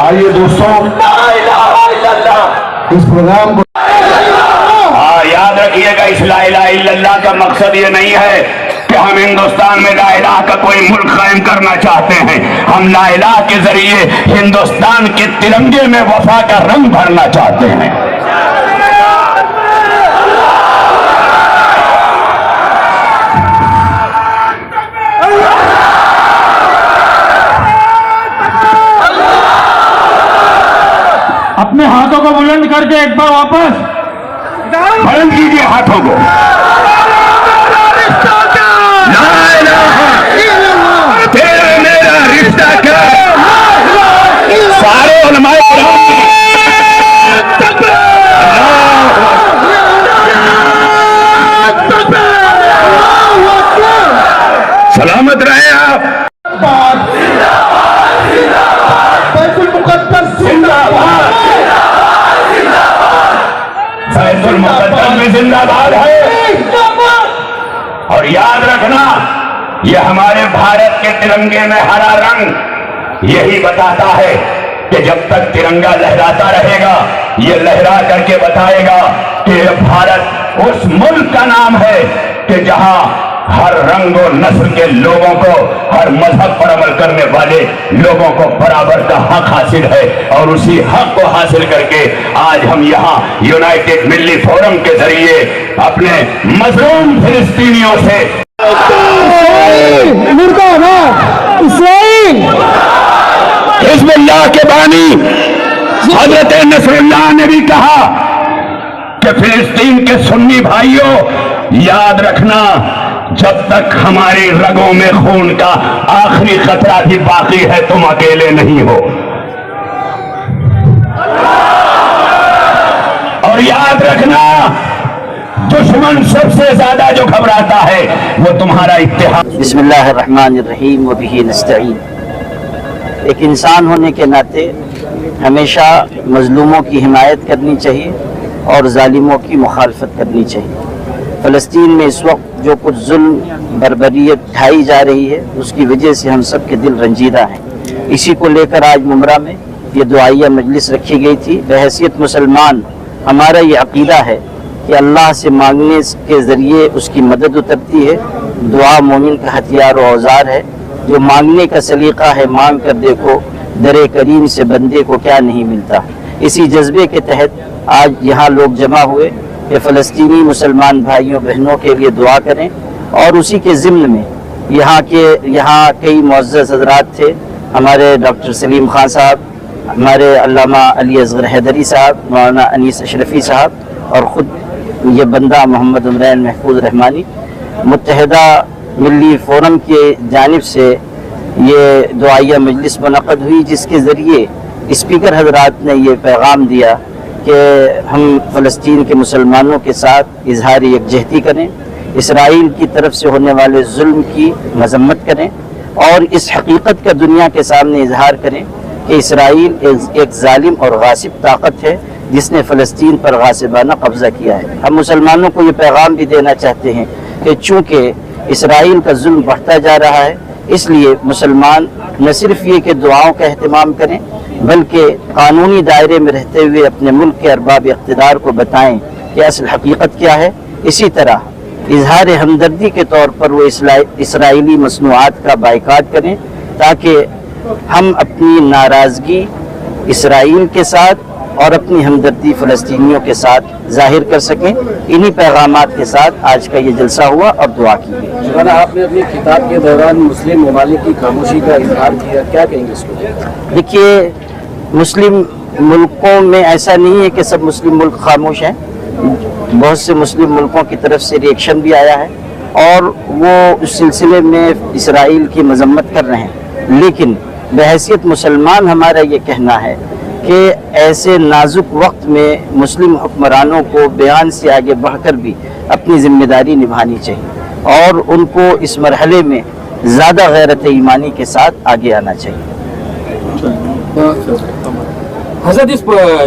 आइए दोस्तों, इस प्रोग्राम को याद रखिएगा, इस ला इलाहा इल्लल्लाह का मकसद ये नहीं है कि हम हिंदुस्तान में ला इलाहा का कोई मुल्क कायम करना चाहते हैं। हम ला इलाहा के जरिए हिंदुस्तान के तिरंगे में वफा का रंग भरना चाहते हैं। अपने हाथों को बुलंद करके एक बार वापस बुलंद कीजिए हाथों को। ला इलाहा इल्लल्लाह, तेरा मेरा रिश्ता क्या, सारे उलमाए सलामत रहे आप। बैतुल मुक़द्दस जिंदाबाद, बैतुल मुक़द्दस में जिंदाबाद है। और याद रखना, ये हमारे भारत के तिरंगे में हरा रंग यही बताता है कि जब तक तिरंगा लहराता रहेगा, ये लहरा करके बताएगा कि भारत उस मुल्क का नाम है कि जहां हर रंग और नस्ल के लोगों को, हर मजहब पर अमल करने वाले लोगों को बराबर का हक हासिल है। और उसी हक को हासिल करके आज हम यहाँ यूनाइटेड मिल्ली फोरम के जरिए अपने मजलूम फिलिस्तीनियों से हिज़्बुल्लाह के बानी हजरत नसरुल्लाह ने भी कहा कि फिलिस्तीन के सुन्नी भाइयों, याद रखना, जब तक हमारी रगों में खून का आखिरी खतरा भी बाकी है, तुम अकेले नहीं हो। और याद रखना, दुश्मन सबसे ज्यादा जो घबराता है वो तुम्हारा इत्तेहाद। बिस्मिल्लाहिर्रहमानिर्रहीम व बिही नस्तईन। एक इंसान होने के नाते हमेशा मजलूमों की हिमायत करनी चाहिए और जालिमों की मुखालफत करनी चाहिए। फ़लस्तीन में इस वक्त जो कुछ जुल्म बर्बरियत ढाई जा रही है, उसकी वजह से हम सब के दिल रंजीदा हैं। इसी को लेकर आज मुमरा में ये दुआइया मजलिस रखी गई थी। बहैसियत मुसलमान हमारा ये अक़ीदा है कि अल्लाह से मांगने के ज़रिए उसकी मदद उतरती है। दुआ मोमिन का हथियार व औज़ार है। जो मांगने का सलीक़ा है, मांग कर देखो दरे करीम से बंदे को क्या नहीं मिलता। इसी जज्बे के तहत आज यहाँ लोग जमा हुए कि फ़लस्तीनी मुसलमान भाइयों बहनों के लिए दुआ करें। और उसी के ज़िम्न में यहाँ कई मुअज़्ज़ज़ हज़रात थे, हमारे डॉक्टर सलीम खान साहब, हमारे अल्लामा अली असगर हैदरी साहब, मौलाना अनीस अशरफी साहब और ख़ुद ये बंदा मोहम्मद उमरैन महफूज रहमानी। मुत्तहिदा मिल्ली फ़ोरम के जानिब से ये दुआइया मजलिस मुनक़्क़द हुई, जिसके ज़रिए स्पीकर हज़रात ने ये पैगाम दिया कि हम फ़लस्तीन के मुसलमानों के साथ इजहार यकजहती करें, इसराइल की तरफ से होने वाले जुल्म की मजम्मत करें और इस हकीकत का दुनिया के सामने इजहार करें कि इसराइल एक जालिम और गासिब ताकत है जिसने फ़लस्तीन पर गासिबाना कब्ज़ा किया है। हम मुसलमानों को ये पैगाम भी देना चाहते हैं कि चूँकि इसराइल का जुल्म बढ़ता जा रहा है, इसलिए मुसलमान न सिर्फ ये कि दुआओं का अहतमाम करें, बल्कि कानूनी दायरे में रहते हुए अपने मुल्क के अरबाब इक़्तिदार को बताएं कि असल हकीकत क्या है। इसी तरह इजहार हमदर्दी के तौर पर वो इसराइली मसनूआत का बाइकाट करें, ताकि हम अपनी नाराज़गी इसराइल के साथ और अपनी हमदर्दी फ़लस्तीनियों के साथ ज़ाहिर कर सकें। इन्हीं पैगामात के साथ आज का ये जलसा हुआ और दुआ की गई। आपने अपनी खिताब के दौरान मुस्लिम ममालिक की खामोशी का इजहार किया, क्या कहेंगे इसको? देखिए, मुस्लिम मुल्कों में ऐसा नहीं है कि सब मुस्लिम मुल्क खामोश हैं। बहुत से मुस्लिम मुल्कों की तरफ से रिएक्शन भी आया है और वो उस सिलसिले में इसराइल की मजम्मत कर रहे हैं। लेकिन बहैसियत मुसलमान हमारा ये कहना है कि ऐसे नाजुक वक्त में मुस्लिम हुक्मरानों को बयान से आगे बढ़कर भी अपनी ज़िम्मेदारी निभानी चाहिए और उनको इस मरहले में ज़्यादा गैरत ईमानी के साथ आगे आना चाहिए। हज़रत, इस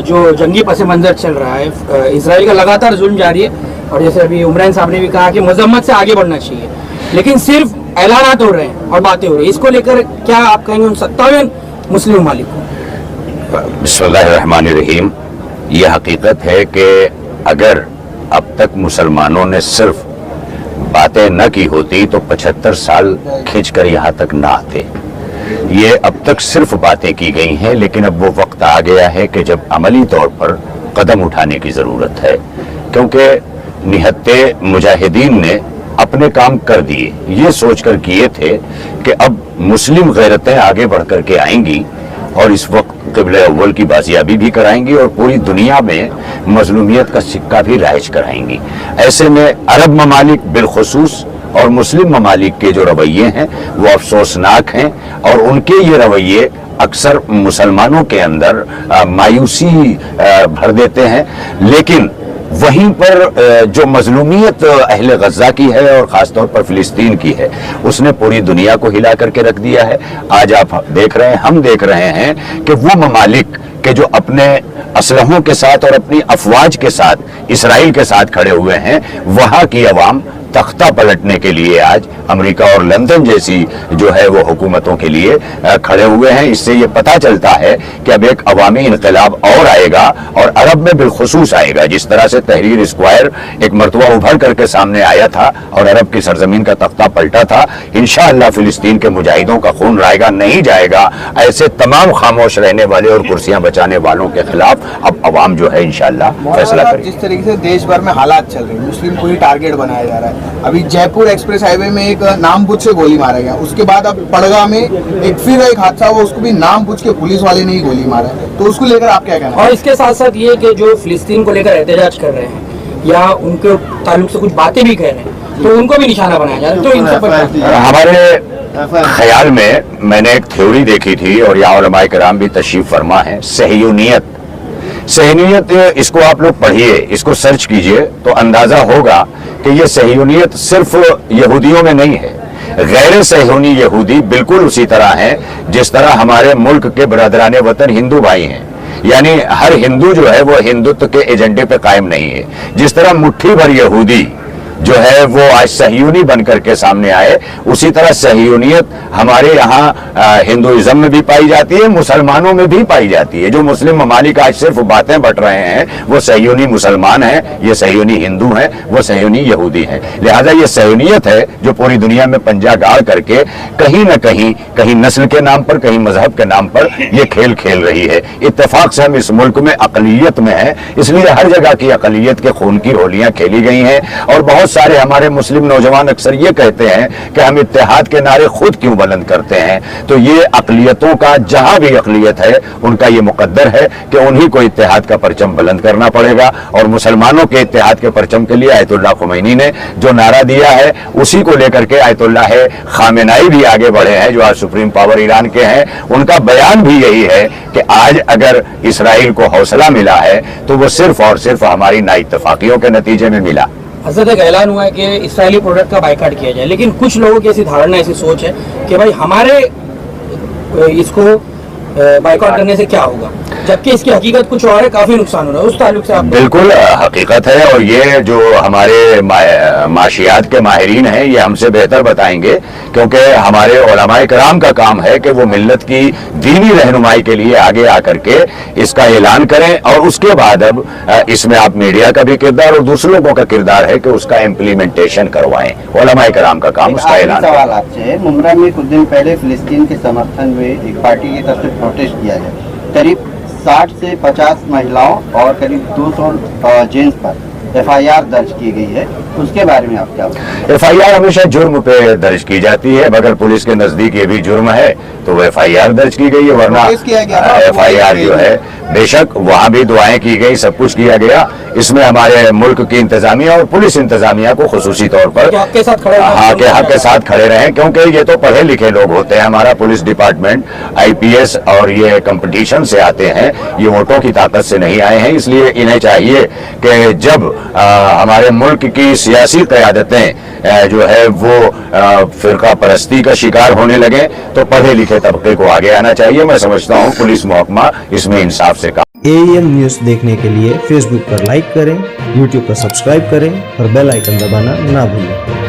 जो जंगी पस मंज़र चल रहा है, इसराइल का लगातार जुल्म जारी है और जैसे अभी उमरान साहब ने भी कहा कि मजम्मत से आगे बढ़ना चाहिए, लेकिन सिर्फ ऐलानात हो रहे हैं और बातें हो रही हैं। इसको लेकर क्या आप कहेंगे उन 57 मुस्लिम ममालिक को? बिस्मिल्लाहिर्रहमानिर्रहीम। ये हकीकत है कि अगर अब तक मुसलमानों ने सिर्फ बातें न की होती तो 75 साल खींचकर यहाँ तक ना आते। ये अब तक सिर्फ बातें की गई हैं, लेकिन अब वो वक्त आ गया है कि जब अमली तौर पर कदम उठाने की ज़रूरत है, क्योंकि निहत्ते मुजाहिदीन ने अपने काम कर दिए। ये सोचकर किए थे कि अब मुस्लिम गैरतें आगे बढ़ कर के आएंगी और इस वक्त क़िबले अव्वल की बाजियाबी भी कराएंगी और पूरी दुनिया में मजलूमियत का सिक्का भी राइज कराएंगी। ऐसे में अरब ममालिक बिलखुसूस और मुस्लिम ममालिक के जो रवैये हैं वो अफसोसनाक हैं और उनके ये रवैये अक्सर मुसलमानों के अंदर मायूसी भर देते हैं। लेकिन वहीं पर जो मजलूमियत अहले गज़ा की है और ख़ासतौर पर फ़िलिस्तीन की है, उसने पूरी दुनिया को हिला करके रख दिया है। आज आप देख रहे हैं, हम देख रहे हैं कि वो ममालिक के जो अपने असलहों के साथ और अपनी अफवाज के साथ इसराइल के साथ खड़े हुए हैं, वहाँ की अवाम तख्ता पलटने के लिए आज अमेरिका और लंदन जैसी जो है वो हुकूमतों के लिए खड़े हुए हैं। इससे ये पता चलता है कि अब एक अवामी इनकलाब और आएगा और अरब में बिलखुसूस आएगा। जिस तरह से तहरीर स्क्वायर एक मरतबा उभर करके सामने आया था और अरब की सरजमीन का तख्ता पलटा था, इंशाअल्लाह फिलिस्तीन के मुजाहिदों का खून रायगा नहीं जाएगा। ऐसे तमाम खामोश रहने वाले और कुर्सियां बचाने वालों के खिलाफ अब अवाम जो है इंशाअल्लाह फैसला करेगी। जिस तरीके से देश भर में हालात चल रहे हैं, मुस्लिम को ही टारगेट बनाया जा रहा है। अभी जयपुर एक्सप्रेस हाईवे में एक नामबूझ से गोली मारा गया, उसके बाद अब पड़गा में एक हादसा हुआ, उसको भी नामबूझ के पुलिस वाले ने ही गोली मारा है। तो उसको लेकर आप क्या कहना? और इसके साथ साथ ये कि जो फिलिस्तीन को लेकर एहतजाज कर रहे हैं या उनके ताल्लुक से कुछ बातें भी कह रहे हैं, तो उनको भी निशाना बनाया जा रहा है। तो इन सब हमारे ख्याल में मैंने एक थ्योरी देखी थी और यहाँ उलमाए किराम भी तशरीफ फरमा है, सहयूनियत। इसको आप लोग पढ़िए, इसको सर्च कीजिए तो अंदाजा होगा कि ये सहयूनियत सिर्फ यहूदियों में नहीं है। गैर सहयूनी यहूदी बिल्कुल उसी तरह हैं जिस तरह हमारे मुल्क के बरदराने वतन हिंदू भाई हैं। यानी हर हिंदू जो है वो हिंदुत्व के एजेंडे पे कायम नहीं है। जिस तरह मुट्ठी भर यहूदी जो है वो आज सहयूनी बन करके सामने आए, उसी तरह सहयूनियत हमारे यहाँ हिंदुइज्म में भी पाई जाती है, मुसलमानों में भी पाई जाती है। जो मुस्लिम ममालिक आज सिर्फ बातें बट रहे हैं वो सहयूनी मुसलमान हैं, ये सहयूनी हिंदू हैं, वो सहयूनी यहूदी हैं। लिहाजा ये सहयूनियत है जो पूरी दुनिया में पंजा गाड़ करके कहीं न कहीं, कहीं नस्ल के नाम पर, कहीं मजहब के नाम पर ये खेल खेल रही है। इत्तेफाक से हम इस मुल्क में अकलियत में हैं, इसलिए हर जगह की अकलियत के खून की होलियां खेली गई हैं। और बहुत सारे हमारे मुस्लिम नौजवान अक्सर ये कहते हैं कि हम इत्तेहाद के नारे खुद क्यों बुलंद करते हैं। तो ये अकलियतों का, जहां भी अकलियत है उनका ये मुकद्दर है कि उन्हीं को इत्तेहाद का परचम बुलंद करना पड़ेगा। और मुसलमानों के इत्तेहाद के परचम के लिए आयतुल्लाह खुमैनी ने जो नारा दिया है उसी को लेकर के आयतुल्लाह खामेनाई भी आगे बढ़े हैं, जो आज सुप्रीम पावर ईरान के हैं। उनका बयान भी यही है कि आज अगर इसराइल को हौसला मिला है तो वो सिर्फ और सिर्फ हमारी नाइत्तेफाकियों के नतीजे में मिला। हजरत एक ऐलान हुआ है कि इसराइली प्रोडक्ट का बाइकाट किया जाए, लेकिन कुछ लोगों की ऐसी धारणा, ऐसी सोच है कि भाई हमारे इसको बाइकाट करने से क्या होगा, जबकि इसकी हकीकत कुछ और है, काफी नुकसान हो रहा है। उस ताल्लुक से आप बिल्कुल हकीकत है और ये जो हमारे माशियात के माहिरीन हैं ये हमसे बेहतर बताएंगे, क्योंकि हमारे उलमाए किराम का काम है कि वो मिल्लत की दीनी रहनुमाई के लिए आगे आकर के इसका ऐलान करें और उसके बाद अब इसमें आप मीडिया का भी किरदार और दूसरे लोगों का किरदार है कि उसका इम्प्लीमेंटेशन करवाएं। उलमाए किराम का काम उसका ऐलान। सवाल आपसे, मुंब्रा में कुछ दिन पहले फिलिस्तीन के समर्थन में एक पार्टी की तरफ से प्रोटेस्ट किया गया। करीब 60 से 50 महिलाओं और करीब 200 जेंट्स पर FIR दर्ज की गई है, उसके बारे में आप क्या बताएं? FIR हमेशा जुर्म पे दर्ज की जाती है, मगर पुलिस के नजदीक ये भी जुर्म है तो वो FIR दर्ज की गई है, वरना FIR जो है बेशक वहाँ भी दुआएं की गई, सब कुछ किया गया। इसमें हमारे मुल्क की इंतजामिया और पुलिस इंतजामिया को खुसूसी तौर पर हक के साथ खड़े रहे, क्योंकि ये तो पढ़े लिखे लोग होते हैं। हमारा पुलिस डिपार्टमेंट IPS और ये कंपटीशन से आते हैं, ये वोटों की ताकत से नहीं आए हैं। इसलिए इन्हें चाहिए कि जब हमारे मुल्क की सियासी क़यादतें जो है वो फिरका परस्ती का शिकार होने लगे तो पढ़े लिखे तबके को आगे आना चाहिए। मैं समझता हूँ पुलिस महकमा इसमें इंसाफ से काम। AEN न्यूज़ देखने के लिए फेसबुक पर लाइक करें, यूट्यूब पर सब्सक्राइब करें और बेल आइकन दबाना ना भूलें।